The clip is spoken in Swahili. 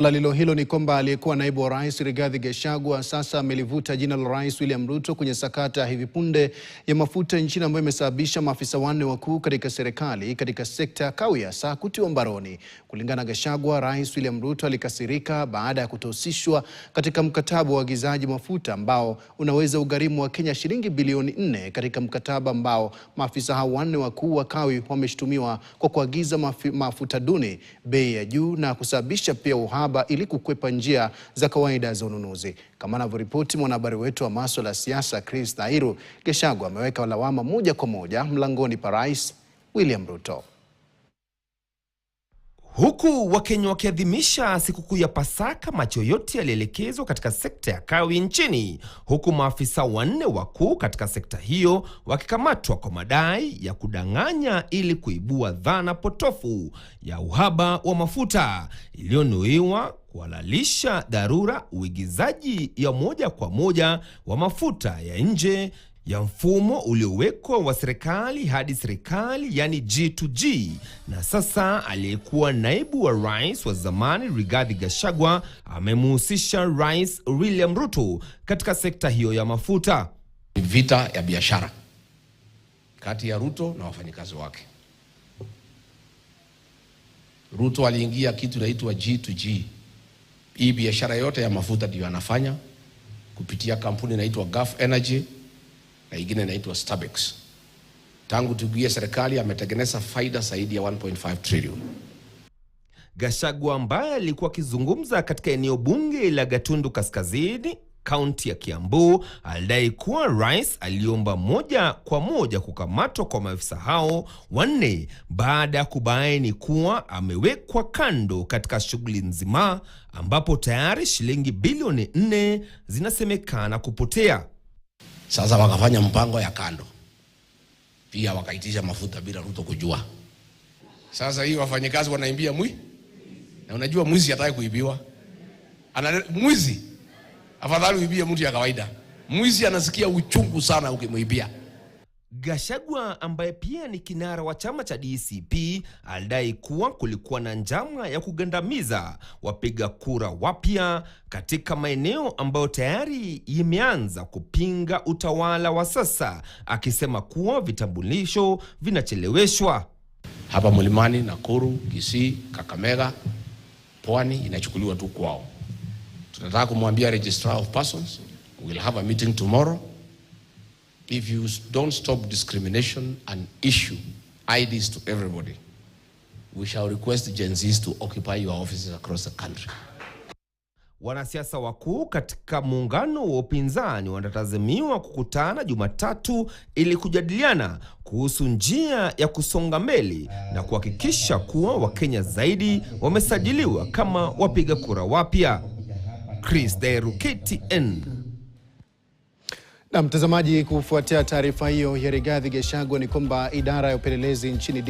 Lilo hilo ni kwamba aliyekuwa naibu wa rais Rigathi Gachagua sasa amelivuta jina la Rais William Ruto kwenye sakata hivi punde ya mafuta nchini ambayo imesababisha maafisa wanne wakuu katika serikali katika sekta ya kawi hasa kutiwa mbaroni. Kulingana na Gachagua, Rais William Ruto alikasirika baada ya kutohusishwa katika mkataba wa uagizaji mafuta ambao unaweza ugharimu wa Kenya shilingi bilioni 4 katika mkataba ambao maafisa hao wanne wakuu wa kawi wameshtumiwa kwa kuagiza mafuta duni, bei ya juu na kusababisha pia uhaba ili kukwepa njia za kawaida za ununuzi. Kama anavyoripoti mwanahabari wetu wa masuala ya siasa Chris Thairu, Gachagua ameweka lawama moja kwa moja mlangoni pa Rais William Ruto. Huku Wakenya wakiadhimisha sikukuu ya Pasaka, macho yote yalielekezwa katika sekta ya kawi nchini, huku maafisa wanne wakuu katika sekta hiyo wakikamatwa kwa madai ya kudanganya ili kuibua dhana potofu ya uhaba wa mafuta iliyonuiwa kuhalalisha dharura uigizaji ya moja kwa moja wa mafuta ya nje ya mfumo uliowekwa wa serikali hadi serikali, yani G2G. Na sasa aliyekuwa naibu wa rais wa zamani Rigathi Gachagua amemhusisha Rais William Ruto katika sekta hiyo ya mafuta. Vita ya biashara kati ya Ruto na wafanyikazi wake. Ruto aliingia kitu inaitwa G2G. Hii biashara yote ya mafuta ndio anafanya kupitia kampuni inaitwa Gulf Energy na ingine inaitwa Starbex. Tangu tuingie serikali ametengeneza faida zaidi ya 1.5 trillion. Gachagua ambaye alikuwa akizungumza katika eneo bunge la Gatundu Kaskazini, kaunti ya Kiambu, alidai kuwa rais aliomba moja kwa moja kukamatwa kwa maafisa hao wanne baada ya kubaini kuwa amewekwa kando katika shughuli nzima ambapo tayari shilingi bilioni 4 zinasemekana kupotea. Sasa wakafanya mpango ya kando. Pia wakaitisha mafuta bila Ruto kujua. Sasa hii wafanyikazi wanaimbia mwi. Na unajua mwizi hataki kuibiwa. Mwizi afadhali uibie mtu ya kawaida. Mwizi anasikia uchungu sana ukimuibia. Gachagua ambaye pia ni kinara wa chama cha DCP alidai kuwa kulikuwa na njama ya kugandamiza wapiga kura wapya katika maeneo ambayo tayari imeanza kupinga utawala wa sasa, akisema kuwa vitambulisho vinacheleweshwa. Hapa Mlimani, Nakuru, Kisii, Kakamega, Pwani inachukuliwa tu kwao. Tunataka kumwambia Registrar of Persons, we'll have a meeting tomorrow. If you don't stop discrimination and issue IDs to everybody, we shall request Gen Zs to occupy your offices across the country. Wanasiasa wakuu katika muungano wa upinzani wanatazamiwa kukutana Jumatatu ili kujadiliana kuhusu njia ya kusonga mbele na kuhakikisha kuwa Wakenya zaidi wamesajiliwa kama wapiga kura wapya. Chris Thairu, KTN. Na mtazamaji, kufuatia taarifa hiyo ya Rigathi Gachagua ni kwamba idara ya upelelezi nchini